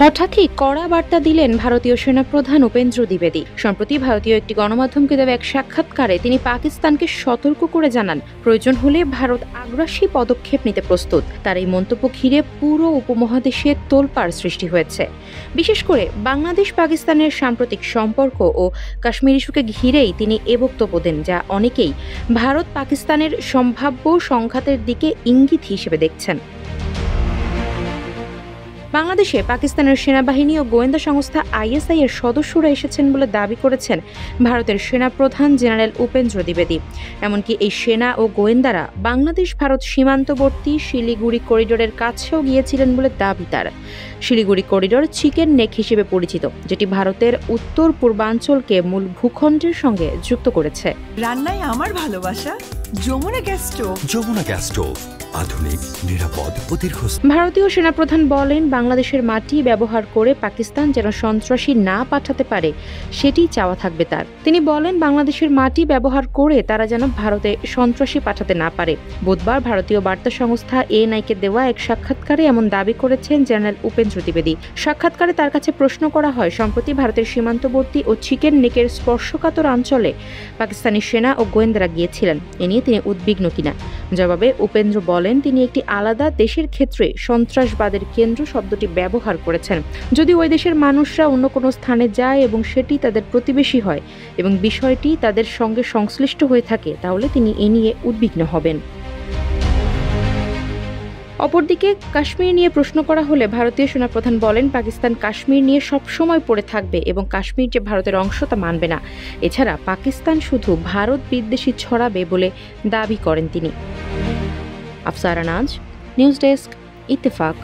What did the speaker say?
হঠাৎই কড়া বার্তা দিলেন ভারতীয় সেনাপ্রধান উপেন্দ্র দ্বিবেদী। সম্প্রতি ভারতীয় একটি গণমাধ্যমকে দেওয়া এক সাক্ষাৎকারে তিনি পাকিস্তানকে সতর্ক করে জানান, প্রয়োজন হলে ভারত আগ্রাসী পদক্ষেপ নিতে প্রস্তুত। তার এই মন্তব্য ঘিরে পুরো উপমহাদেশে তোলপাড় সৃষ্টি হয়েছে। বিশেষ করে বাংলাদেশ পাকিস্তানের সাম্প্রতিক সম্পর্ক ও কাশ্মীর ইস্যুকে ঘিরেই তিনি এ বক্তব্য দেন, যা অনেকেই ভারত পাকিস্তানের সম্ভাব্য সংঘাতের দিকে ইঙ্গিত হিসেবে দেখছেন। বাংলাদেশে পাকিস্তানের সেনাবাহিনী ও গোয়েন্দা সংস্থা আইএসআই এর সদস্যরা এসেছেন বলে দাবি করেছেন ভারতের সেনাপ্রধান জেনারেল উপেন্দ্র দ্বিবেদী। এমনকি এই সেনা ও গোয়েন্দারা বাংলাদেশ ভারত সীমান্তবর্তী শিলিগুড়ি করিডোরের কাছেও গিয়েছিলেন বলে দাবি তার। শিলিগুড়ি করিডোর চিকেন নেক হিসেবে পরিচিত, যেটি ভারতের উত্তর পূর্বাঞ্চলকে মূল ভূখণ্ডের সঙ্গে যুক্ত করেছে। রান্নায় আমার ভালোবাসা Jamuna gas stove. Jamuna gas stove, আধুনিক, নিরাপদ ও দীর্ঘস্থায়ী। ভারতীয় সেনাপ্রধান বলেন, বাংলাদেশের মাটি ব্যবহার করে পাকিস্তান যেন সন্ত্রাসী না পাঠাতে পারে সেটি চাওয়া থাকবে তার। তিনি বলেন, বাংলাদেশের মাটি ব্যবহার করে তারা যেন ভারতে সন্ত্রাসী পাঠাতে না পারে। বুধবার ভারতীয় বার্তা সংস্থা এএনআইকে দেওয়া এক সাক্ষাৎকারে এমন দাবি করেছেন জেনারেল উপেন্দ্র দ্বিবেদী। সাক্ষাৎকারে তার কাছে প্রশ্ন করা হয়, সম্প্রতি ভারতের সীমান্তবর্তী ও চিকেন নেকের স্পর্শকাতর অঞ্চলে পাকিস্তানি সেনা ও গোয়েন্দারা গিয়েছিলেন, এ নিয়ে তিনি উদ্বিগ্ন কিনা। জবাবে উপেন্দ্র বলেন, তিনি একটি আলাদা দেশের ক্ষেত্রে সন্ত্রাসবাদের কেন্দ্র শব্দটি ব্যবহার করেছেন। যদি ওই দেশের মানুষরা অন্য কোনো স্থানে যায় এবং সেটি তাদের প্রতিবেশী হয় এবং বিষয়টি তাদের সঙ্গে সংশ্লিষ্ট হয়ে থাকে, তাহলে তিনি এ নিয়ে উদ্বিগ্ন হবেন। অপরদিকে কাশ্মীর নিয়ে প্রশ্ন করা হলে ভারতীয় সেনাপ্রধান বলেন, পাকিস্তান কাশ্মীর নিয়ে সবসময় পড়ে থাকবে এবং কাশ্মীর যে ভারতের অংশ তা মানবে না। এছাড়া পাকিস্তান শুধু ভারত বিদ্বেষী ছড়াবে বলে দাবি করেন তিনি। আফসারা নাজ, নিউজ ডেস্ক, ইত্তেফাক।